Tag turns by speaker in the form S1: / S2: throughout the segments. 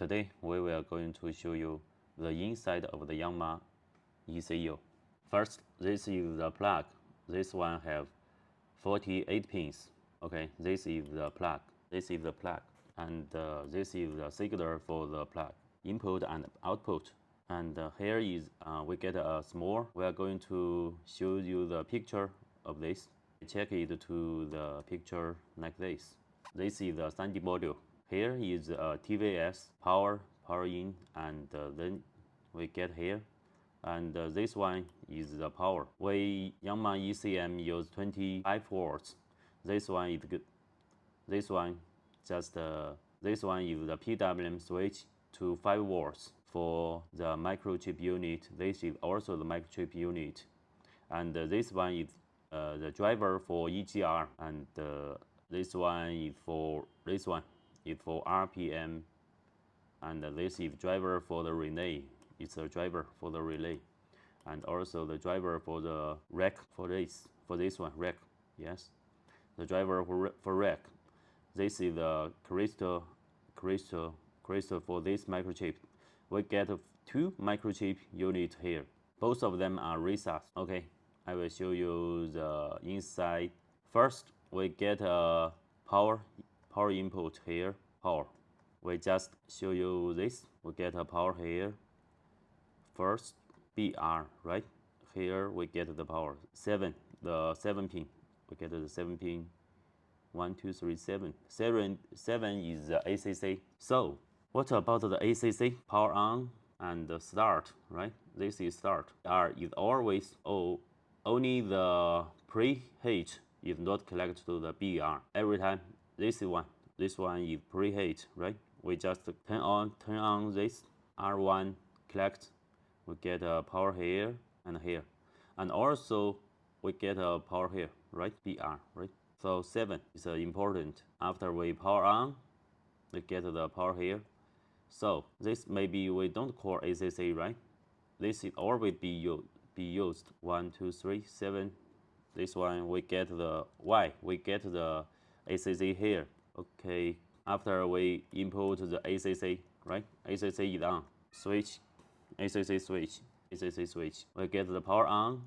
S1: Today we will going to show you the inside of the Yanmar ECU. First, this is the plug. This one have 48 pins. Okay, this is the plug. This is the plug, and this is the signal for the plug, input and output. And here is we get a small. We are going to show you the picture of this. Check it to the picture like this. This is the 3D module. Here is TVS power in, and then we get here, and this one is the power. We Yanmar ECM use 25 volts. This one is good. This one just this one is the PWM switch to 5 volts for the microchip unit. This is also the microchip unit, and this one is the driver for EGR, and this one is for RPM, and this is driver for the relay. It's a driver for the relay, and also the driver for the rack for this one rack. Yes, the driver for rack. This is the crystal for this microchip. We get 2 microchip units here. Both of them are recessed. Okay, I will show you the inside. First, we get a power input here. Power. We just show you this. We get a power here. First, BR, right? Here we get the power 7. The 7 pin. We get the 7 pin. 1, 2, 3, 7. 7 is the ACC. So, what about the ACC? Power on and start, right? This is start. R is always only the preheat is not connected to the BR. Every time this one is preheat, right? We just turn on this R1 collect. We get a power here and here, and also we get a power here, right? BR, right? So 7 is important. After we power on, we get the power here. So this maybe we don't call ACC, right? This is always be used. 1, 2, 3, 7. This one we get the Y. We get the ACC here. Okay. After we input the ACC, right? ACC is on. Switch. ACC switch. ACC switch. We get the power on,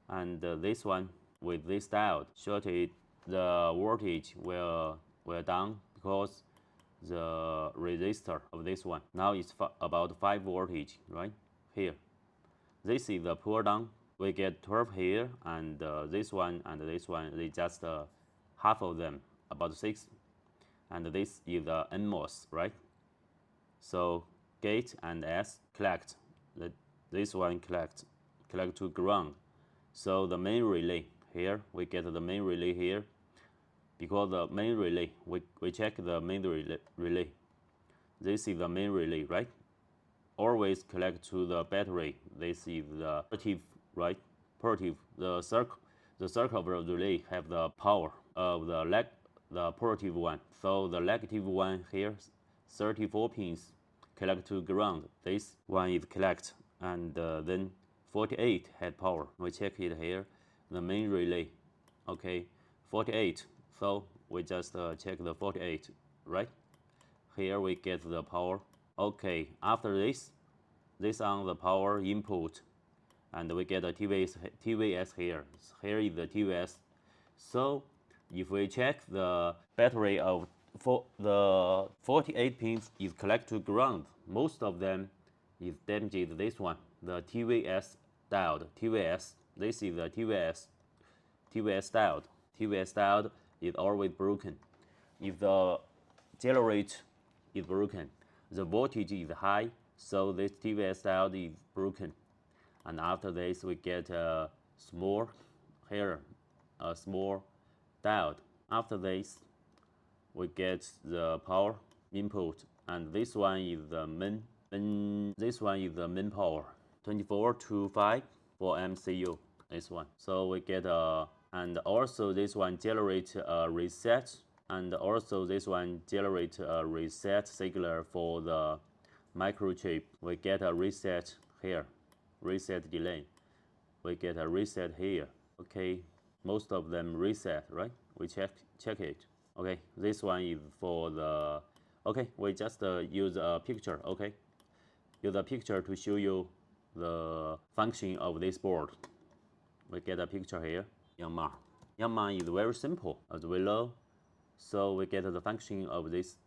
S1: and this one with this diode shorted. The voltage will down because the resistor of this one now is about 5 voltage, right? Here. This is the pull down. We get 12 here, and this one and this one, they just half of them, about 6. And this is the NMOS, right? So gate and S collect. This one collect to ground. So the main relay here, we get the main relay here. Because the main relay, we check the main relay. This is the main relay, right? Always connect to the battery. This is the positive, right? Positive. The circle of the relay have the power of the positive one. So the negative one here, 34 pins, connect to ground. This one is collect, and then 48 had power. We check it here, the main relay. Okay, 48. So we just check the 48, right? Here we get the power. Okay, after this on the power input, and we get a TVS here. Here is the TVS. So if we check the battery of the 48 pins is connected to ground, most of them is damaged. This one, the TVS diode. TVS. This is the TVS diode. TVS diode is always broken. If the generator is broken, the voltage is high, so this TVS diode is broken. And after this, we get a small diode. After this, we get the power input, and this one is the main power, 24 to 5 for MCU. This one. So we get and also this one generates a reset, and also this one generates a reset signal for the microchip. We get a reset here, reset delay. We get a reset here. Okay, most of them reset, right? We check it. Okay, this one is for the Okay, we just use a picture. Okay, use a picture to show you the function of this board. We get a picture here. Yanmar. Yanmar is very simple, as we know. So we get the function of this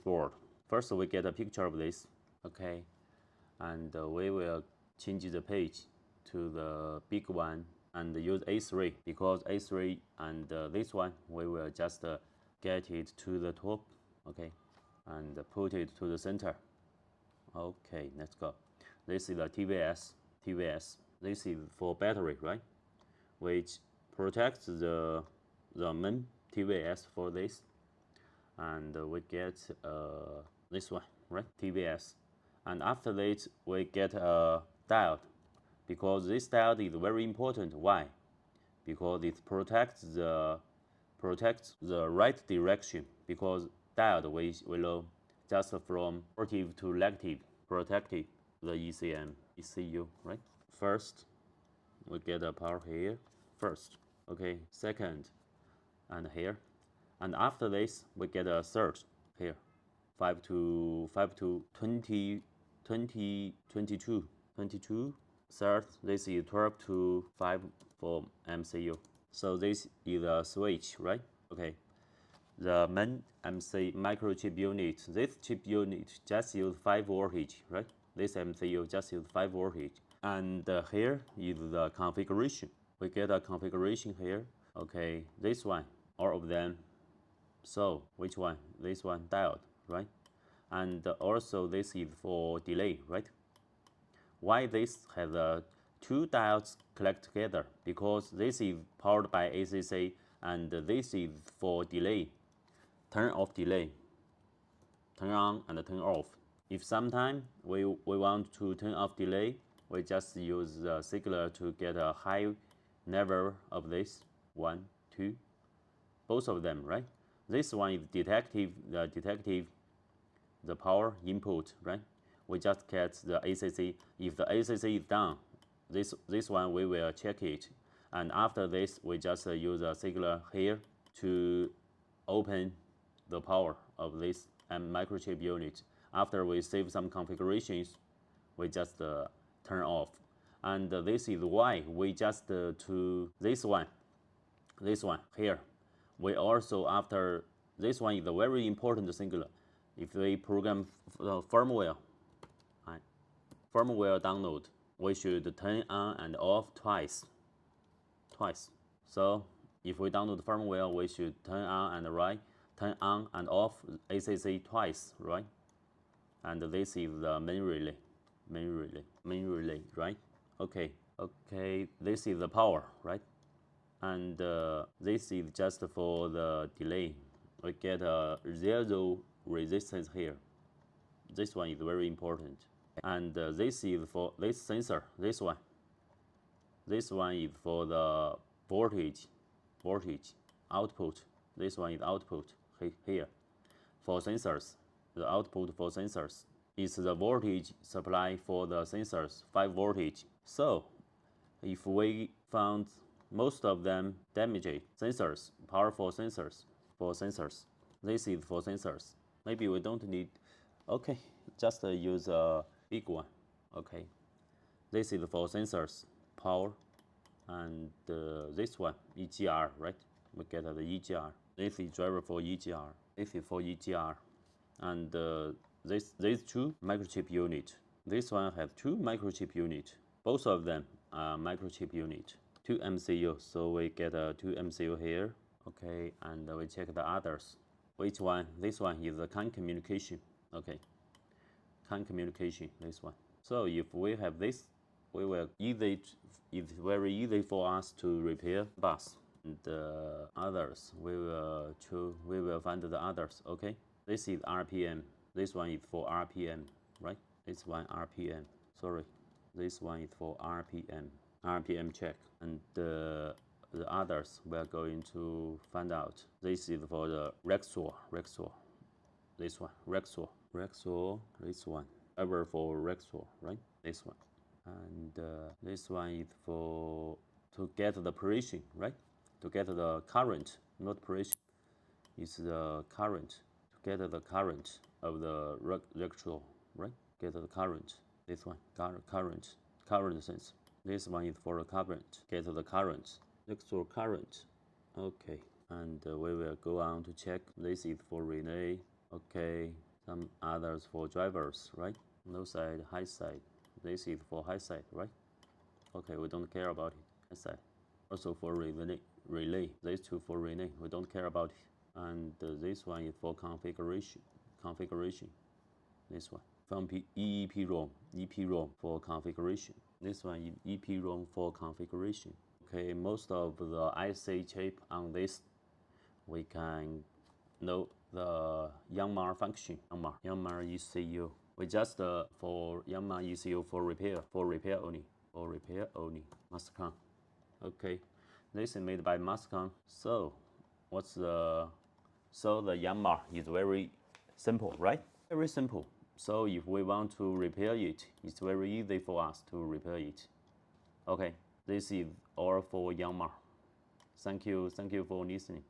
S1: board. First, we get a picture of this. Okay, and we will change the page to the big one and use A3 because A3 and this one we will just get it to the top. Okay, and put it to the center. Okay, let's go. This is the TVS. This is for battery, right? Which protects the main TVS for this, and we get this one, right? TVS, and after that we get a diode, because this diode is very important. Why? Because it protects the right direction. Because diode we know just from positive to negative, protected the ECU, right? First, we get a power here. First, okay. Second, and here, and after this we get a third here. 5 to 20, 22. Third, this is 12 to 5 for MCU. So this is a switch, right? Okay. The main microchip unit, this chip unit just use 5 voltage, right? This MCU just use 5 voltage. And here is the configuration. We get a configuration here. Okay, this one, all of them. So which one? This one, diode, right? And also this is for delay, right? Why this has two diodes collect together? Because this is powered by ACC and this is for delay, turn off delay, turn on and turn off. If sometime we want to turn off delay, we just use the signaler to get a high level of this. 1, 2, both of them, right? This one is detective, the power input, right? We just get the ACC. If the ACC is down, this one we will check it. And after this, we just use a signaler here to open the power of this microchip unit. After we save some configurations, we just turn off. And this is why we just to this one here. We also, after this one is a very important signaler. If we program firmware download, we should turn on and off twice. So if we download firmware, we should turn on and off ACC twice, right? And this is the main relay, right? Okay, this is the power, right? And this is just for the delay. We get a zero resistance here. This one is very important. And this is for this sensor, this one is for the voltage output. This one is output here for sensors. The output for sensors is the voltage supply for the sensors, 5 voltage. So if we found most of them damaged sensors, powerful sensors, this is for sensors. Maybe we don't need, okay, just use a big one. Okay, this is for sensors, power, and this one, EGR, right? We get the EGR. This is driver for EGR. This is for EGR. And these two microchip unit. This one have two microchip unit. Both of them are microchip unit. 2 MCU, so we get a 2 MCU here. Okay, and we check the others. Which one? This one is the CAN communication. Okay, CAN communication, this one. So if we have this, we will it's very easy for us to repair bus. And the others, we will find the others. Okay, this is RPM. This one is for RPM, right? This one RPM. Sorry, this one is for RPM. RPM check. And the others we are going to find out. This is for the Rexor. This one, Rexor, this one. Ever for Rexor, right? This one. And this one is for to get the pressure, right? To get the current, not pressure. It's the current. To get the current. of the electrical, right? Get the current. This one, current sense. This one is for the current. Get the current. Electrical current. Okay, and we will go on to check. This is for relay. Okay, some others for drivers, right? Low side, high side. This is for high side, right? Okay, we don't care about it. High side. Also for relay. These two for relay. We don't care about it. And this one is for configuration. This one from EEPROM for configuration. This one is EEPROM for configuration. Okay, most of the IC chip on this, we can know the Yanmar function. Yanmar ECU. We just for Yanmar ECU for repair only. Mastercon. Okay, this is made by Mastercon. So, the Yanmar is very simple, right? Very simple. So if we want to repair it, it's very easy for us to repair it. Okay, this is all for Yanmar. Thank you for listening.